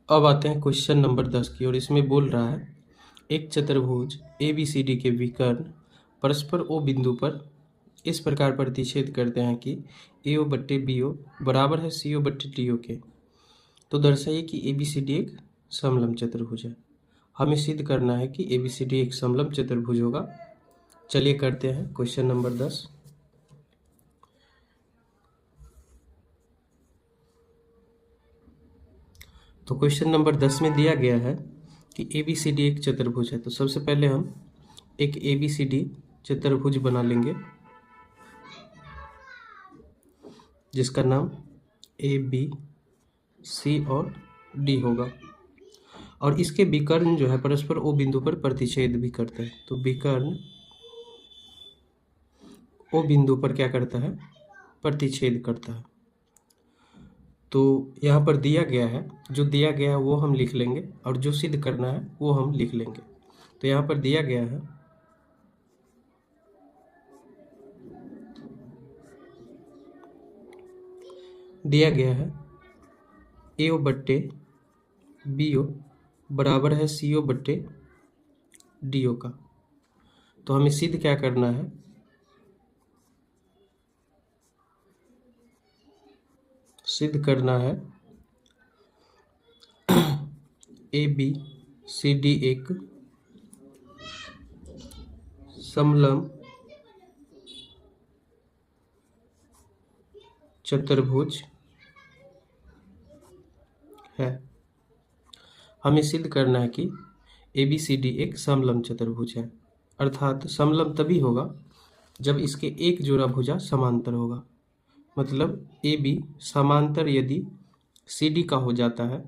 अब आते हैं क्वेश्चन नंबर 10 की और इसमें बोल रहा है एक चतुर्भुज ABCD के विकर्ण परस्पर O बिंदु पर इस प्रकार प्रतिच्छेद करते हैं कि AO बट्टे BO बराबर है CO बट्टे DO के। तो दर्शाइए कि ABCD एक समलंब चतुर्भुज है। हमें सिद्ध करना है कि ABCD एक समलंब चतुर्भुज होगा। चलिए करते हैं क्वेश्चन नंबर 10। तो क्वेश्चन नंबर 10 में दिया गया है कि ABCD एक चतुर्भुज है। तो सबसे पहले हम एक ABCD चतुर्भुज बना लेंगे जिसका नाम ABC और D होगा और इसके विकर्ण जो है परस्पर O बिंदु पर प्रतिच्छेद भी करते हैं। तो विकर्ण O बिंदु पर क्या करता है? प्रतिच्छेद करता है। तो यहाँ पर दिया गया है, जो दिया गया है वो हम लिख लेंगे और जो सिद्ध करना है वो हम लिख लेंगे। तो यहाँ पर दिया गया है AO बट्टे BO बराबर है CO बट्टे DO का। तो हमें सिद्ध क्या करना है? सिद्ध करना है ABCD एक समलंब चतुर्भुज है। हमें सिद्ध करना है कि ABCD एक समलंब चतुर्भुज है, अर्थात समलंब तभी होगा जब इसके एक जोड़ा भुजा समांतर होगा। मतलब AB समांतर यदि CD का हो जाता है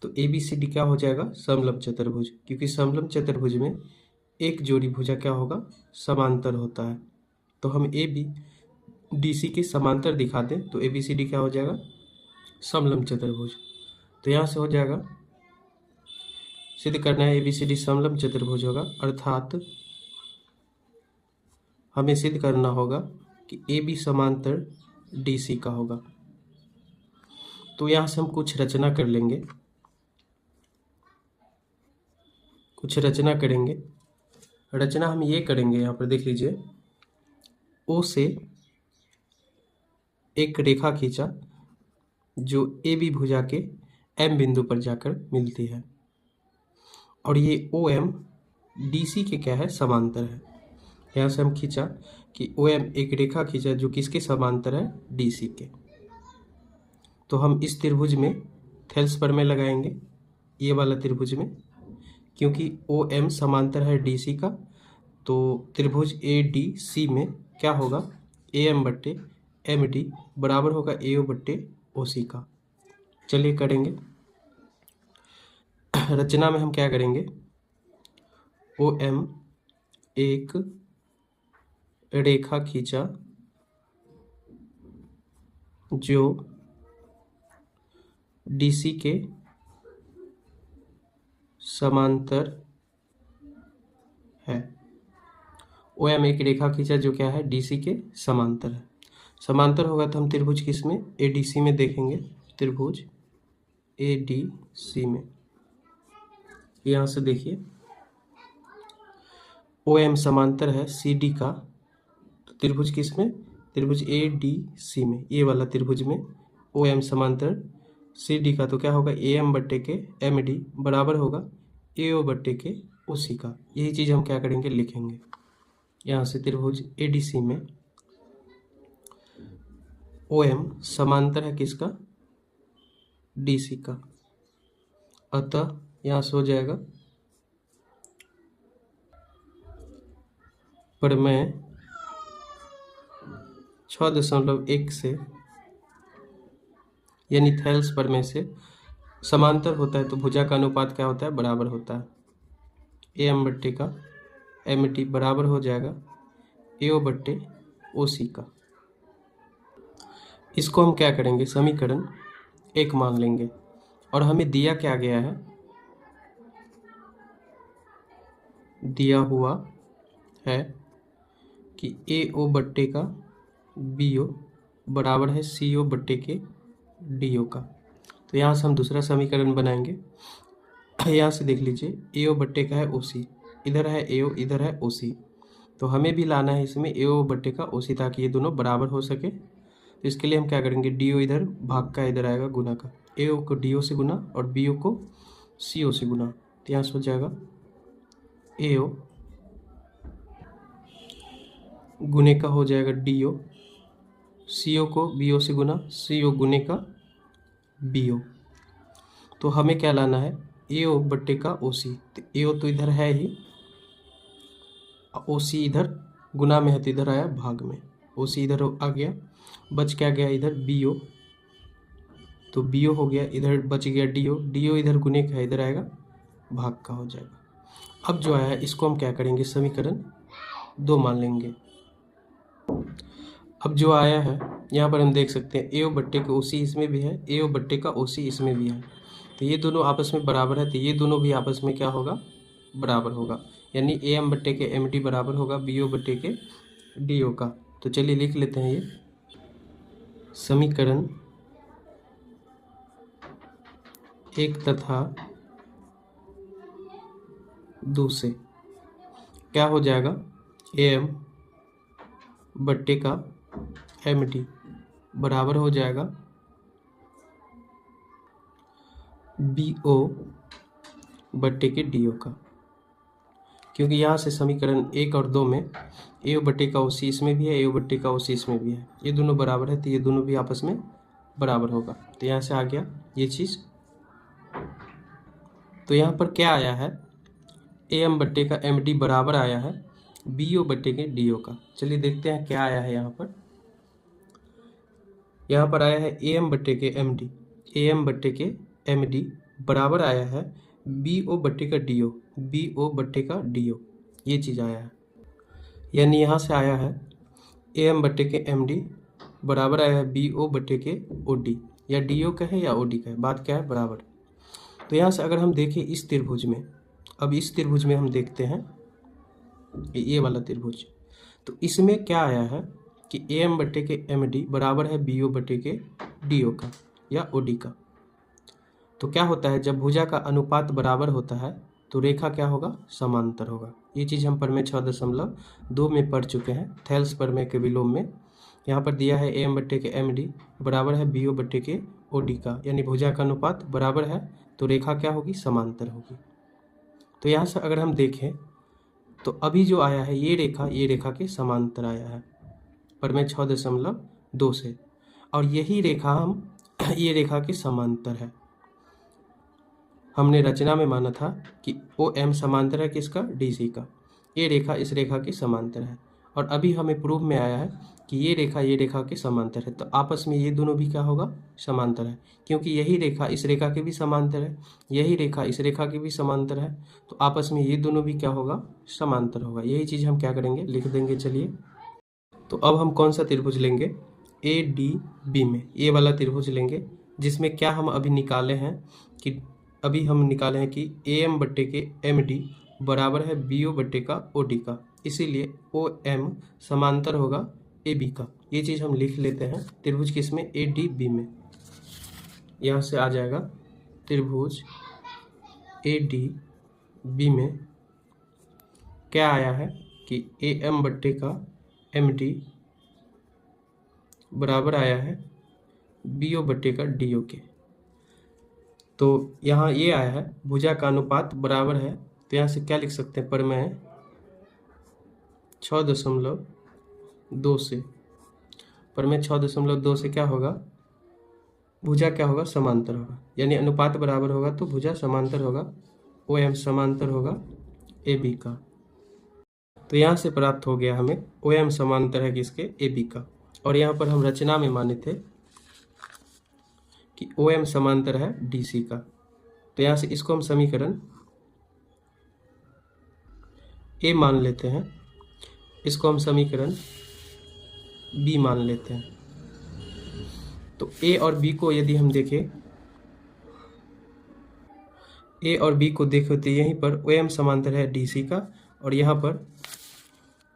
तो ABCD क्या हो जाएगा? समलंब चतुर्भुज, क्योंकि समलंब चतुर्भुज में एक जोड़ी भुजा क्या होगा? समांतर होता है। तो हम ABDC के समांतर दिखा दें तो ABCD क्या हो जाएगा? समलंब चतुर्भुज। तो यहाँ से हो जाएगा, सिद्ध करना है ABCD समलंब चतुर्भुज होगा, अर्थात हमें सिद्ध करना होगा कि AB समांतर DC का होगा। तो यहाँ से हम कुछ रचना कर लेंगे, कुछ रचना करेंगे। रचना हम ये करेंगे, यहाँ पर देख लीजिए, O से एक रेखा खींचा जो AB भुजा के M बिंदु पर जाकर मिलती है और ये OM DC के क्या है? समांतर है। यहाँ से हम खींचा कि OM एक रेखा खींचा जो किसके समांतर है? DC के। तो हम इस त्रिभुज में थेल्स प्रमेय लगाएंगे, ये वाला त्रिभुज में, क्योंकि OM समांतर है DC का। तो त्रिभुज ADC में क्या होगा? AM बट्टे MD बराबर होगा AO बट्टे OC का। चलिए करेंगे। रचना में हम क्या करेंगे? OM एक रेखा खींचा जो DC के समांतर है। OM एक रेखा खींचा जो क्या है? DC के समांतर है। समांतर होगा तो हम त्रिभुज किस में? ADC में देखेंगे। त्रिभुज ADC में यहाँ से देखिए, OM समांतर है CD का, तो त्रिभुज किस में? त्रिभुज ADC में, ये वाला त्रिभुज में OM समांतर CD का। तो क्या होगा? AM बट्टे के MD बराबर होगा AO बट्टे के OC का। यही चीज़ हम क्या करेंगे? लिखेंगे। यहाँ से त्रिभुज ADC में OM समांतर है किसका? DC का। अतः यहाँ से हो जाएगा प्रमेय 6.1 से, यानी थेल्स प्रमेय से, समांतर होता है तो भुजा का अनुपात क्या होता है? बराबर होता है। AM बट्टे का MD बराबर हो जाएगा AO बट्टे OC का। इसको हम क्या करेंगे? समीकरण 1 मान लेंगे और हमें दिया क्या गया है? दिया हुआ है कि AO बट्टे का BO बराबर है CO बट्टे के DO का। तो यहाँ से हम दूसरा समीकरण बनाएंगे। यहाँ से देख लीजिए AO बट्टे का है OC, इधर है AO, इधर है OC, तो हमें भी लाना है इसमें AO बट्टे का OC ताकि ये दोनों बराबर हो सके। तो इसके लिए हम क्या करेंगे, DO इधर भाग का इधर आएगा गुना का, AO को DO से गुना और BO को CO से गुना। तो यहाँ से हो जाएगा AO गुने का हो जाएगा DO, CO को BO से गुना, CO गुने का BO। तो हमें क्या लाना है, AO बट्टे का OC। तो AO तो इधर है ही, OC इधर गुना में है तो इधर आया भाग में, OC इधर आ गया, बच क्या गया इधर BO, तो BO हो गया, इधर बच गया DO, DO इधर गुने का है इधर आएगा भाग का हो जाएगा। अब जो आया है इसको हम क्या करेंगे, समीकरण 2 मान लेंगे। अब जो आया है यहाँ पर हम देख सकते हैं AO बट्टे का OC इसमें भी है, AO बट्टे का OC इसमें भी है, तो ये दोनों आपस में बराबर है, तो ये दोनों भी आपस में क्या होगा, बराबर होगा, यानी AM बट्टे के MD बराबर होगा BO बट्टे के DO का। तो चलिए लिख लेते हैं ये समीकरण 1 तथा 2 से क्या हो जाएगा, AM बट्टे का MD बराबर हो जाएगा BO बट्टे के DO का, क्योंकि यहाँ से समीकरण 1 और 2 में AO बट्टे का OC इसमें भी है, AO बट्टे का OC इसमें भी है, ये दोनों बराबर है, तो ये दोनों भी आपस में बराबर होगा। तो यहाँ से आ गया ये चीज़। तो यहाँ पर क्या आया है, AM बट्टे का MD बराबर आया है BO बट्टे के DO का। चलिए देखते हैं क्या आया है यहाँ पर। यहाँ पर आया है AM बट्टे के MD, AM बट्टे के MD बराबर आया है BO बट्टे का DO, BO बट्टे का DO, ये चीज़ आया है। यानी यहाँ से आया है AM बट्टे के MD बराबर आया है BO बट्टे के OD, या DO का है या OD का है, बात क्या है, बराबर। तो यहाँ से अगर हम देखें इस त्रिभुज में, अब इस त्रिभुज में हम देखते हैं ये वाला त्रिभुज, तो इसमें क्या आया है कि AM बट्टे के MD बराबर है BO बट्टे के DO का या OD का। तो क्या होता है, जब भुजा का अनुपात बराबर होता है तो रेखा क्या होगा, समांतर होगा। ये चीज़ हम प्रमेय 6.2 में पढ़ चुके हैं, थेल्स प्रमेय के विलोम में। यहाँ पर दिया है AM बट्टे के MD बराबर है BO बट्टे के OD का, यानी भुजा का अनुपात बराबर है तो रेखा क्या होगी, समांतर होगी। तो यहाँ से अगर हम देखें तो अभी जो आया है ये रेखा के समांतर आया है प्रमेय 6.2 से, और यही रेखा ये रेखा के समांतर है। हमने रचना में माना था कि OM समांतर है किसका, DC का, ये रेखा इस रेखा के समांतर है, और अभी हमें प्रूफ में आया है कि ये रेखा के समांतर है, तो आपस में ये दोनों भी क्या होगा, समांतर है, क्योंकि यही रेखा इस रेखा के भी समांतर है, यही रेखा इस रेखा के भी समांतर है, तो आपस में ये दोनों भी क्या होगा, समांतर होगा। यही चीज़ हम क्या करेंगे, लिख देंगे। चलिए तो अब हम कौन सा त्रिभुज लेंगे, ADB में ये वाला त्रिभुज लेंगे, जिसमें क्या हम अभी निकाले हैं कि AM बट्टे के MD बराबर है BO बट्टे का OD का, इसीलिए OM समांतर होगा AB का। ये चीज़ हम लिख लेते हैं त्रिभुज किसमें, ADB में। यहाँ से आ जाएगा त्रिभुज ADB में क्या आया है कि AM बट्टे का MD बराबर आया है BO बट्टे का DO के। तो यहाँ ये आया है भुजा का अनुपात बराबर है, तो यहाँ से क्या लिख सकते हैं, प्रमेय 6.2 से, प्रमेय 6.2 से क्या होगा, भुजा क्या होगा, समांतर होगा, यानी अनुपात बराबर होगा तो भुजा समांतर होगा, OM समांतर होगा AB का। तो यहाँ से प्राप्त हो गया हमें OM समांतर है किसके, AB का, और यहाँ पर हम रचना में माने थे कि OM समांतर है DC का। तो यहाँ से इसको हम समीकरण A मान लेते हैं, इसको हम समीकरण B मान लेते हैं। तो A और B को यदि हम देखें, A और B को देखें तो यहीं पर OM समांतर है DC का, और यहाँ पर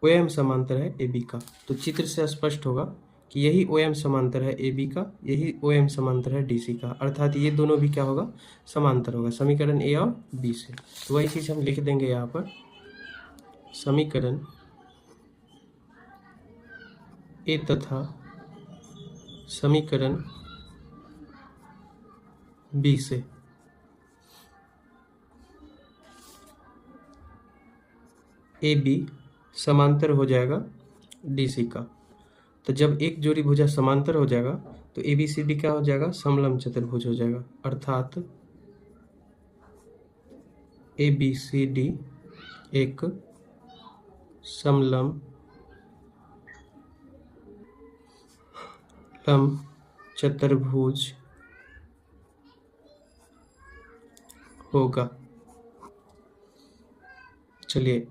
OM समांतर है AB का। तो चित्र से स्पष्ट होगा कि यही ओ एम समांतर है ए बी का, यही ओ एम समांतर है डी सी का, अर्थात ये दोनों भी क्या होगा, समांतर होगा, समीकरण ए और बी से। तो वही चीज़ हम लिख देंगे यहाँ पर, समीकरण ए तथा समीकरण बी से ए बी समांतर हो जाएगा डी सी का। तो जब एक जोड़ी भुजा समांतर हो जाएगा तो ए बी सी डी क्या हो जाएगा, समलंब चतुर्भुज हो जाएगा, अर्थात ए बी सी डी एक समलंब चतुर्भुज होगा। चलिए